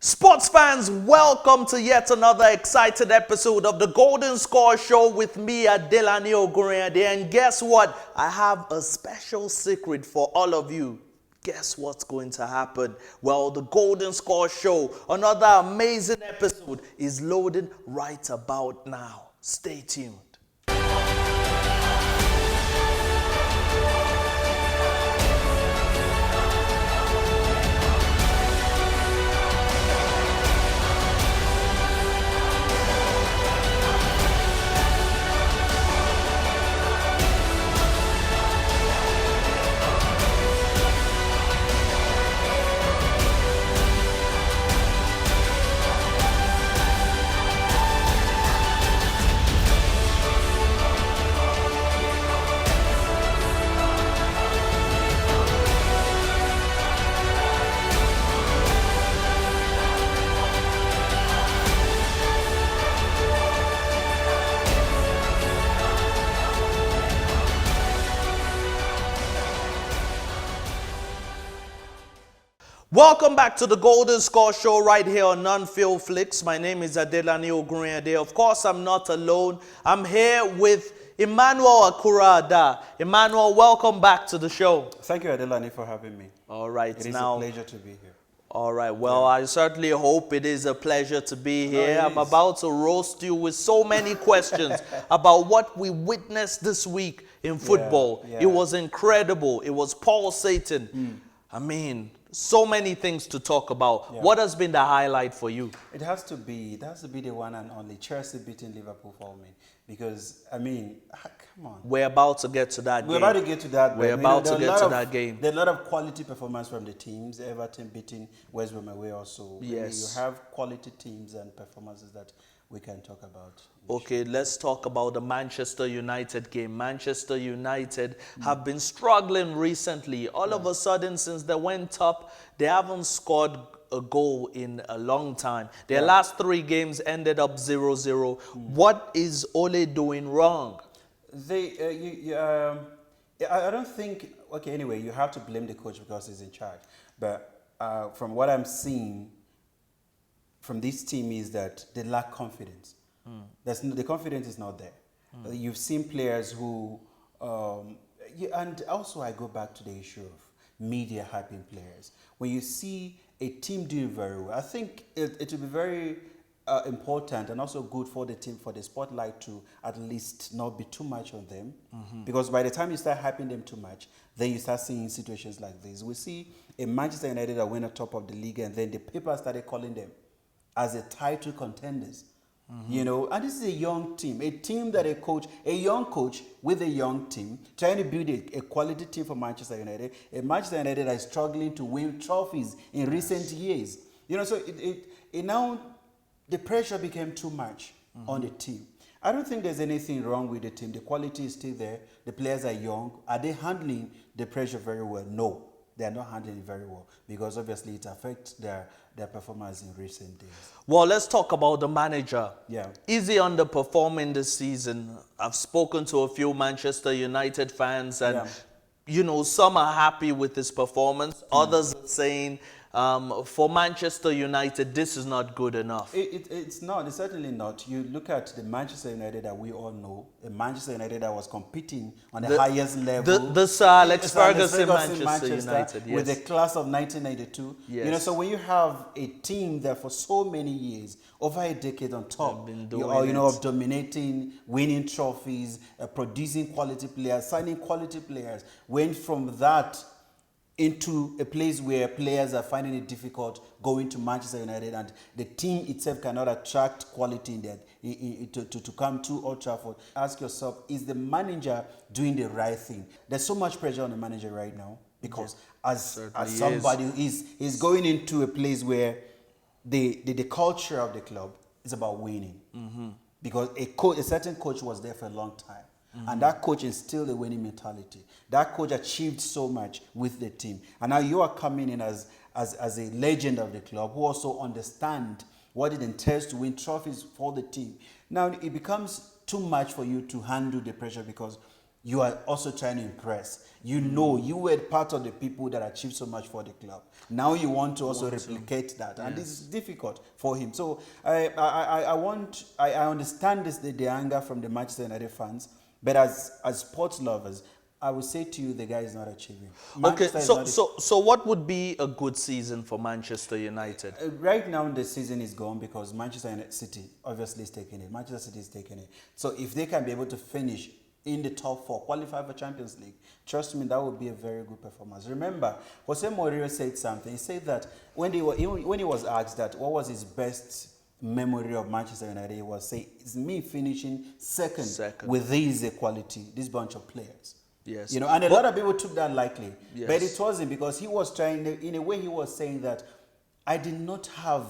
Sports fans, welcome to yet another exciting episode of the Golden Score Show with me, Adelani Ogunrinade. And guess what? I have a special secret for all of you. Guess what's going to happen? Well, the Golden Score Show, another amazing episode, is loading right about now. Stay tuned. Welcome back to the Golden Score Show right here on Non-Film Flicks. My name is Adelani Ogunrinade. Of course, I'm not alone. I'm here with Emmanuel Akurada. Emmanuel, welcome back to the show. Thank you, Adelani, for having me. All right. It is a pleasure to be here. All right. Well, I certainly hope it is a pleasure to be here. I'm about to roast you with so many questions about what we witnessed this week in football. Yeah. It was incredible. It was pulsating. I mean, so many things to talk about. Yeah. What has been the highlight for you? It has to be the one and only Chelsea beating Liverpool for me. Because, I mean, come on. We're about to get to that game. We're about to get to that. We're about to get to that game. There are a lot of quality performance from the teams. Everton beating West Brom away also. Yes. You have quality teams and performances that we can talk about. Okay, let's talk about the Manchester United game. Manchester United have been struggling recently. All of a sudden, since they went up, they haven't scored a goal in a long time. Their last 3 games ended up 0-0. What is Ole doing wrong? I don't think, okay, anyway, you have to blame the coach because he's in charge. But from what I'm seeing from this team is that they lack confidence. The confidence is not there. You've seen players who, and also I go back to the issue of media hyping players. When you see a team doing very well, I think it will be very important and also good for the team, for the spotlight to at least not be too much on them. Because by the time you start hyping them too much, then you start seeing situations like this. We see a Manchester United that went on top of the league and then the paper started calling them as a title contenders. You know, and this is a young team that a young coach with a young team, trying to build a quality team for Manchester United. A Manchester United that is struggling to win trophies in recent years. You know, so it now, the pressure became too much on the team. I don't think there's anything wrong with the team. The quality is still there. The players are young. Are they handling the pressure very well? No. They are not handling it very well because obviously it affects their performance in recent days. Well, let's talk about the manager. Yeah. Is he underperforming this season? I've spoken to a few Manchester United fans and, you know, some are happy with his performance. Others are saying, for Manchester United, this is not good enough. It's not. It's certainly not. You look at the Manchester United that we all know, a Manchester United that was competing on the highest level. The Sir Alex Ferguson Manchester United, yes. With the class of 1992. Yes. You know, so when you have a team that for so many years, over a decade on top, of dominating, winning trophies, producing quality players, signing quality players, went from that into a place where players are finding it difficult going to Manchester United and the team itself cannot attract quality in that to come to Old Trafford. Ask yourself, is the manager doing the right thing? There's so much pressure on the manager right now because as somebody is going into a place where the culture of the club is about winning. Because a certain coach was there for a long time. And that coach instilled a winning mentality. That coach achieved so much with the team. And now you are coming in as a legend of the club who also understand what it entails to win trophies for the team. Now it becomes too much for you to handle the pressure because you are also trying to impress. You know, you were part of the people that achieved so much for the club. Now you want to also replicate that, and this is difficult for him. So I understand the anger from the Manchester United fans, but as sports lovers, I would say to you, the guy is not achieving. Okay, Manchester is so not so what would be a good season for Manchester United? Right now, the season is gone because Manchester United City obviously is taking it. Manchester City is taking it. So if they can be able to finish in the top 4, qualify for Champions League, trust me, that would be a very good performance. Remember, Jose Mourinho said something. He said that when he was asked that what was his best memory of Manchester United, he was saying, it's me finishing second. With this quality, this bunch of players. Yes. You know, and a lot of people took that lightly. Yes. But it wasn't, because he was trying, in a way he was saying that I did not have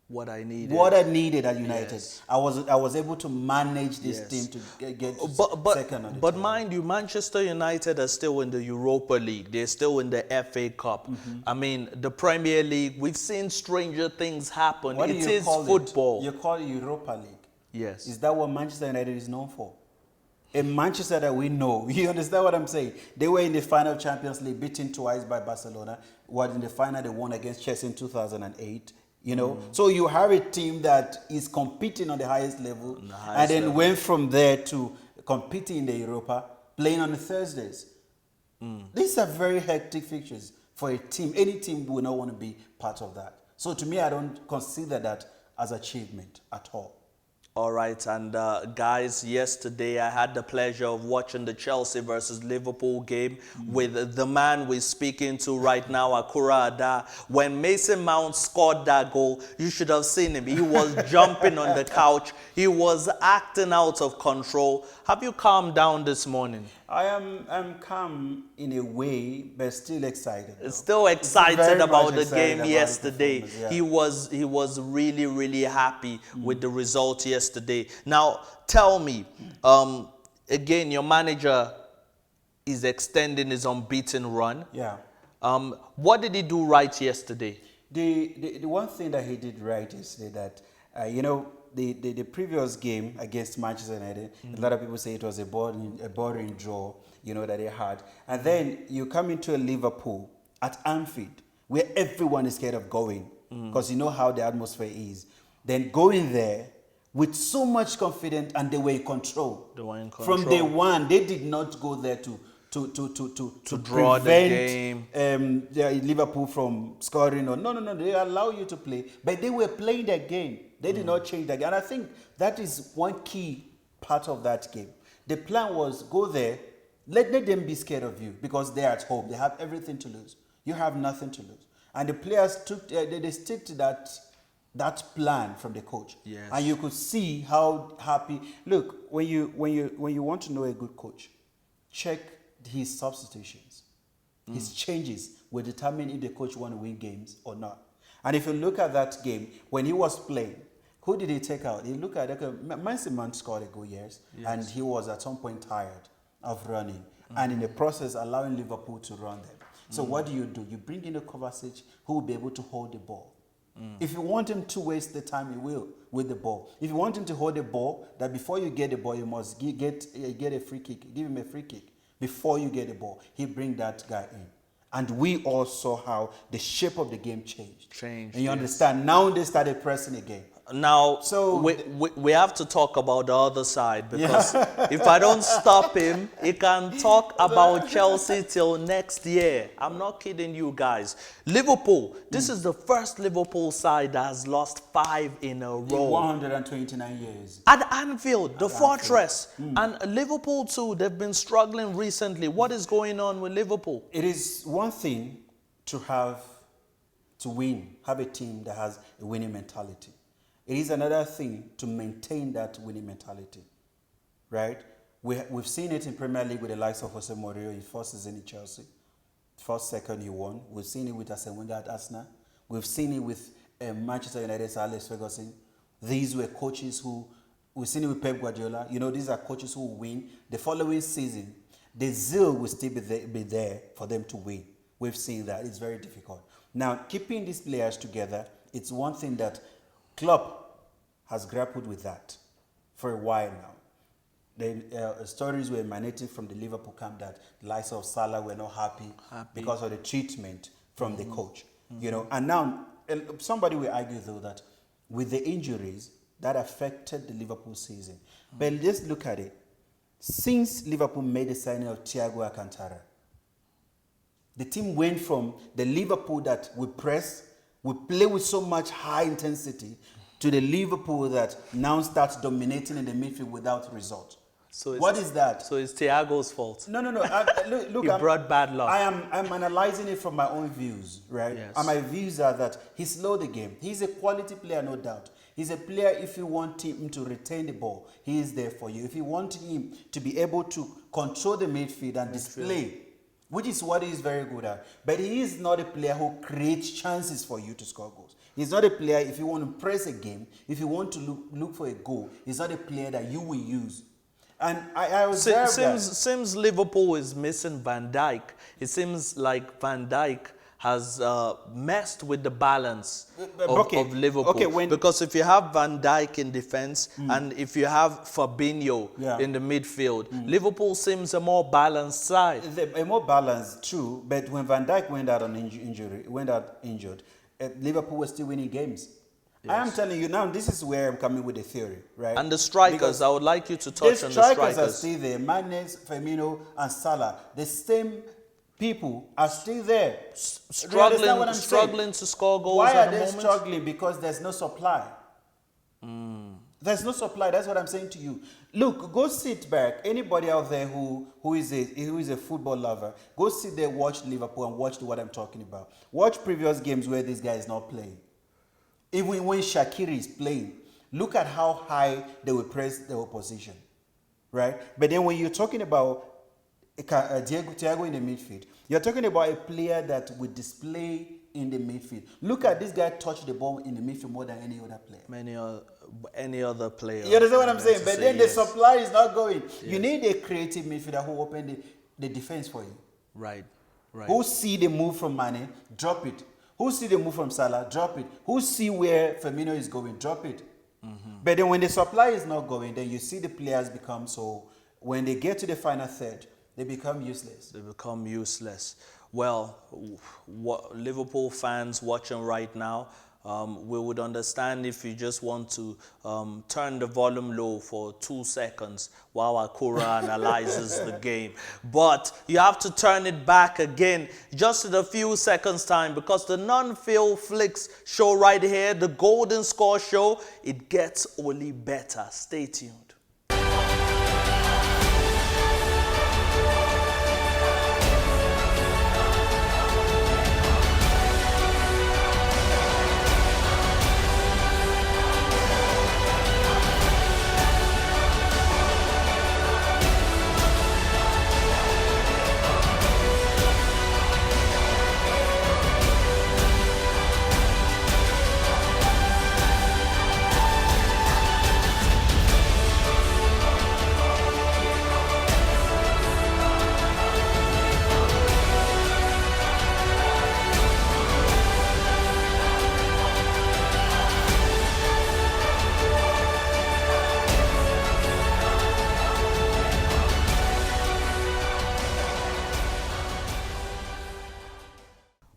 what I needed. What I needed at United. Yes. I was able to manage this team to get to second on the But table. mind you, Manchester United are still in the Europa League. They're still in the FA Cup. I mean, the Premier League, we've seen stranger things happen. What do It you is call football. You call it Europa League. Yes. Is that what Manchester United is known for? A Manchester that we know. You understand what I'm saying? They were in the final of Champions League, beaten twice by Barcelona. What in the final they won against Chelsea in 2008. You know, so you have a team that is competing on the highest level, and then went from there to competing in the Europa, playing on the Thursdays. These are very hectic fixtures for a team. Any team will not want to be part of that. So to me, I don't consider that as achievement at all. All right, and guys, yesterday I had the pleasure of watching the Chelsea versus Liverpool game with the man we're speaking to right now, Ada. When Mason Mount scored that goal, you should have seen him. He was jumping on the couch. He was acting out of control. Have you calmed down this morning? I'm calm in a way, but still excited. Still excited about the game about yesterday. the He was really, really happy with the result yesterday. Now, tell me, again, your manager is extending his unbeaten run. Yeah. What did he do right yesterday? The one thing that he did right is that, you know, the previous game against Manchester United, a lot of people say it was a boring draw, you know, that they had. And then you come into a Liverpool at Anfield, where everyone is scared of going, because you know how the atmosphere is. Then going there with so much confidence, and they were in control. They were in control. From day one, they did not go there to draw prevent the game. Liverpool from scoring. Or no, they allow you to play, but they were playing their game. They did not change their game, and I think that is one key part of that game. The plan was go there, let them be scared of you, because they're at home. They have everything to lose. You have nothing to lose, and the players they stick to that plan from the coach. Yes. And you could see how happy. Look, when you want to know a good coach, check his substitutions. His changes will determine if the coach want to win games or not. And if you look at that game, when he was playing, who did he take out? You look at Mason Mount scored a goal, yes, and he was at some point tired of running, and in the process allowing Liverpool to run them. So what do? You bring in a Kovacic who will be able to hold the ball. If you want him to waste the time, he will with the ball. If you want him to hold the ball, that before you get the ball, you must get a free kick. Give him a free kick before you get the ball. He bring that guy in. And we all saw how the shape of the game changed. And you understand, now they started pressing again. Now, so we have to talk about the other side, because if I don't stop him, he can talk about Chelsea till next year. I'm not kidding you guys. Liverpool, this is the first Liverpool side that has lost 5 in a row. In 129 years. At Anfield, the fortress. And Liverpool too, they've been struggling recently. What is going on with Liverpool? It is one thing to win, have a team that has a winning mentality. It is another thing to maintain that winning mentality, right? We've seen it in Premier League with the likes of Jose Mourinho in first season in Chelsea. First, second, he won. We've seen it with Arsene Wenger at Arsenal. We've seen it with Manchester United's Alex Ferguson. These were coaches we've seen it with Pep Guardiola. You know, these are coaches who win. The following season, the zeal will still be there for them to win. We've seen that. It's very difficult. Now, keeping these players together, it's one thing that Klopp has grappled with that for a while now. The stories were emanating from the Liverpool camp that the likes of Salah were not happy because of the treatment from the coach. You know, and now somebody will argue though that with the injuries that affected the Liverpool season. But let's look at it. Since Liverpool made the signing of Thiago Alcantara, the team went from the Liverpool that we press, we play with so much high intensity, to the Liverpool that now starts dominating in the midfield without result. So what is that? So it's Thiago's fault. No. Look, He brought bad luck. I'm analyzing it from my own views, right? Yes. And my views are that he slowed the game. He's a quality player, no doubt. He's a player, if you want him to retain the ball, he is there for you. If you want him to be able to control the midfield and display, which is what he's very good at. But he is not a player who creates chances for you to score goals. He's not a player, if you want to press a game, if you want to look for a goal, he's not a player that you will use. And I observed that. Seems Liverpool is missing Van Dijk. It seems like Van Dijk has messed with the balance of Liverpool. Because if you have Van Dijk in defense and if you have Fabinho in the midfield, Liverpool seems a more balanced side. A more balanced, true. But when Van Dijk went out on injured, Liverpool was still winning games. Yes. I am telling you now, this is where I'm coming with the theory, right? And the strikers, because I would like you to touch on the strikers. The strikers are still there. Mane, Firmino, and Salah. The same people are still there. Struggling to score goals. Why at are the they moment? struggling? Because there's no supply. There's no supply. That's what I'm saying to you. Look, go sit back. Anybody out there who is a football lover, go sit there, watch Liverpool, and watch what I'm talking about. Watch previous games where this guy is not playing. Even when Shaqiri is playing, look at how high they will press the opposition, right? But then when you're talking about Thiago in the midfield, you're talking about a player that will display in the midfield. Look at this guy touch the ball in the midfield more than any other player. Any other player. You understand what I'm saying? But then the supply is not going. Yes. You need a creative midfielder who open the defense for you. Right. Who see the move from Mane, drop it. Who see the move from Salah, drop it. Who see where Firmino is going, drop it. But then when the supply is not going, then you see the players become when they get to the final third, they become useless. Well, Liverpool fans watching right now, we would understand if you just want to turn the volume low for 2 seconds while Akura analyzes the game. But you have to turn it back again just in a few seconds time, because the non-Phil Flicks show right here, the Golden Score Show, it gets only better. Stay tuned.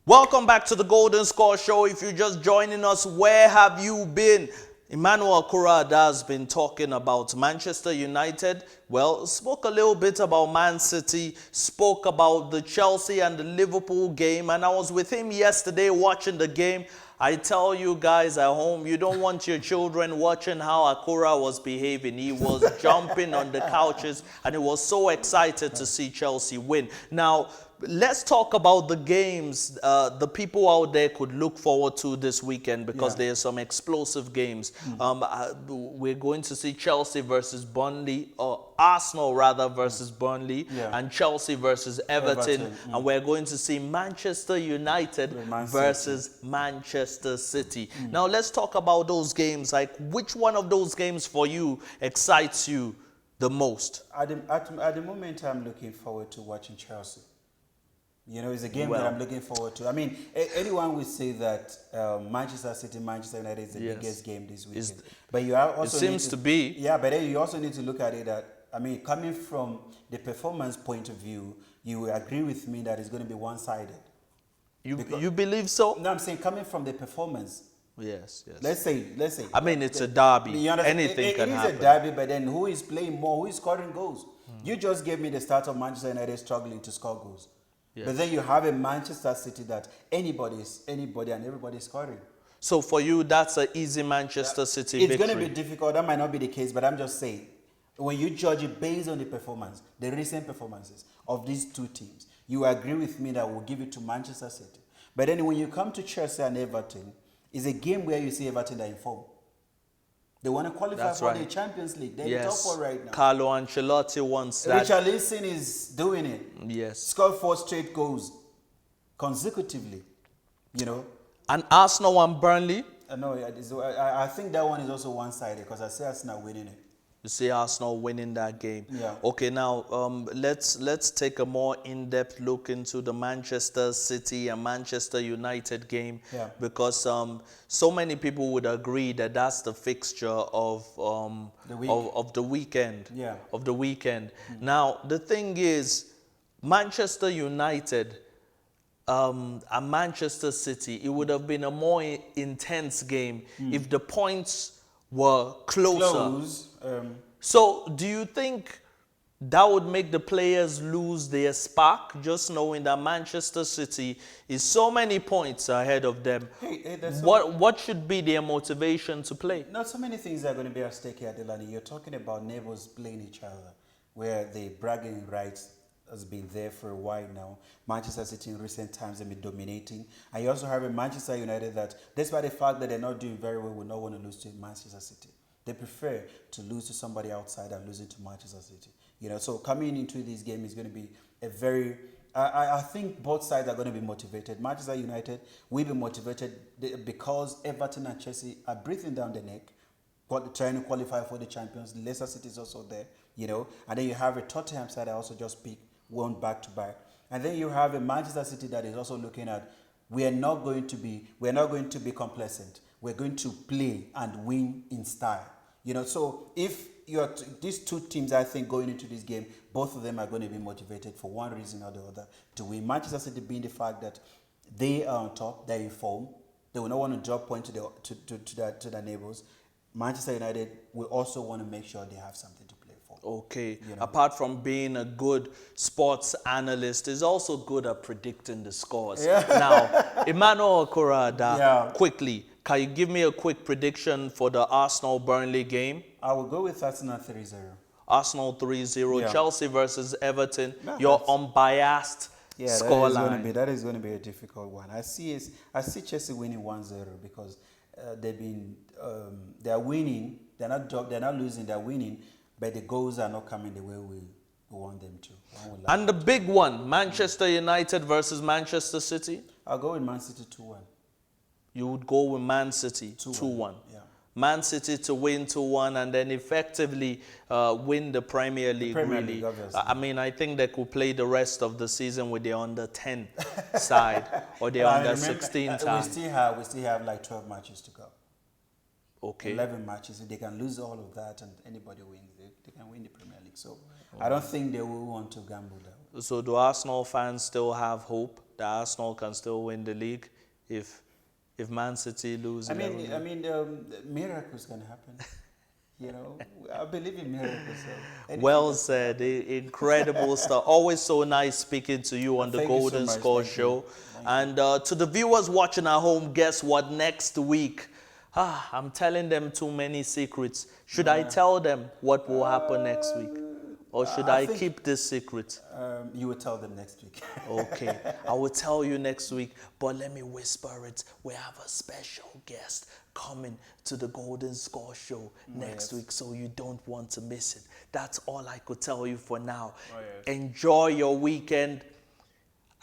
Welcome back to the Golden Score Show. If you're just joining us, where have you been? Emmanuel Akurada has been talking about Manchester United. Well, spoke a little bit about Man City, spoke about the Chelsea and the Liverpool game, and I was with him yesterday watching the game. I tell you guys at home, you don't want your children watching how Akura was behaving. He was jumping on the couches, and he was so excited to see Chelsea win. Now, let's talk about the games the people out there could look forward to this weekend, because there's some explosive games. We're going to see Chelsea versus Burnley, or Arsenal rather versus Burnley, and Chelsea versus Everton. And we're going to see Manchester United versus Manchester City. Now let's talk about those games. Like, which one of those games for you excites you the most? At the moment, I'm looking forward to watching Chelsea. You know, it's a game that I'm looking forward to. I mean, anyone would say that Manchester City, Manchester United is the biggest game this weekend. But you also it seems to be. Yeah, but then you also need to look at it that I mean, coming from the performance point of view, you will agree with me that it's going to be one-sided. You believe so? No, I'm saying coming from the performance. Yes, yes. Let's say. I mean, it's a derby. You understand? Anything can happen. It is a derby, but then who is playing more? Who is scoring goals? You just gave me the start of Manchester United struggling to score goals. Yes. But then you have a Manchester City that anybody and everybody is scoring. So for you, that's an easy Manchester City It's victory. going to be difficult. That might not be the case, but I'm just saying, when you judge it based on the performance, the recent performances of these two teams, you agree with me that we'll give it to Manchester City. But then when you come to Chelsea and Everton, it's a game where you see Everton are in form. They want to qualify for the Champions League. They're in top four right now. Carlo Ancelotti wants that. Richarlison is doing it. Yes. Scored 4 straight goals consecutively. You know. And Arsenal and Burnley? No, I think that one is also one-sided because I see Arsenal winning it. You see Arsenal winning that game. Yeah. Okay, now let's take a more in-depth look into the Manchester City and Manchester United game. Yeah. Because so many people would agree that that's the fixture of the weekend. Yeah. Of the weekend. Now the thing is, Manchester United and Manchester City, it would have been a more intense game if the points were closer. So do you think that would make the players lose their spark, just knowing that Manchester City is so many points ahead of them? What should be their motivation to play? Not so many things are going to be at stake here, Adelani. You're talking about neighbors playing each other, where the bragging rights has been there for a while now. Manchester City in recent times have been dominating. And you also have a Manchester United that, despite the fact that they're not doing very well, will not want to lose to Manchester City. They prefer to lose to somebody outside than losing to Manchester City. You know, so coming into this game is going to be a very... I think both sides are going to be motivated. Manchester United will be motivated because Everton and Chelsea are breathing down the neck, trying to qualify for the Champions. Leicester City is also there, you know. And then you have a Tottenham side that also just picked one back-to-back. And then you have a Manchester City that is also looking at, we're not going to be complacent. We're going to play and win in style. You know, so if these two teams, I think, going into this game, both of them are going to be motivated for one reason or the other to win. Manchester City being the fact that they are on top, they're in form, they will not want to drop points to their neighbors. Manchester United will also want to make sure they have something to play for. Okay. You know? Apart from being a good sports analyst, is also good at predicting the scores. Yeah. Now, Emmanuel Okurada, quickly, can you give me a quick prediction for the Arsenal-Burnley game? I will go with Arsenal 3-0. Arsenal 3-0, Chelsea versus Everton. No, your unbiased scoreline. That is going to be a difficult one. I see Chelsea winning 1-0 because they're winning. They're not losing. They're winning, but the goals are not coming the way we want them to. And the big one, Manchester United versus Manchester City. I'll go with Man City 2-1. You would go with Man City 2-1. Yeah. Man City to win 2-1 and then effectively win the Premier League. League, obviously. I mean, I think they could play the rest of the season with the under-10 side or the under-16 side. We still have like 12 matches to go. Okay. 11 matches. If they can lose all of that and anybody wins, they can win the Premier League. So I don't think they will want to gamble that. So do Arsenal fans still have hope that Arsenal can still win the league if Man City lose? Miracles can happen. You know, I believe in miracles. Well said. Incredible stuff. Always so nice speaking to you on the Golden Score Show. And to the viewers watching at home, guess what? Next week, I'm telling them too many secrets. Should I tell them what will happen next week? Or should I keep this secret? You will tell them next week. Okay, I will tell you next week, but let me whisper it. We have a special guest coming to the Golden Score Show next week, so you don't want to miss it. That's all I could tell you for now. Enjoy your weekend.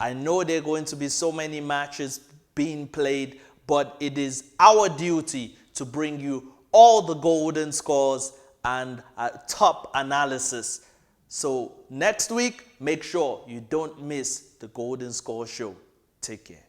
I know there are going to be so many matches being played, but it is our duty to bring you all the golden scores and top analysis. So next week, make sure you don't miss the Golden Score Show. Take care.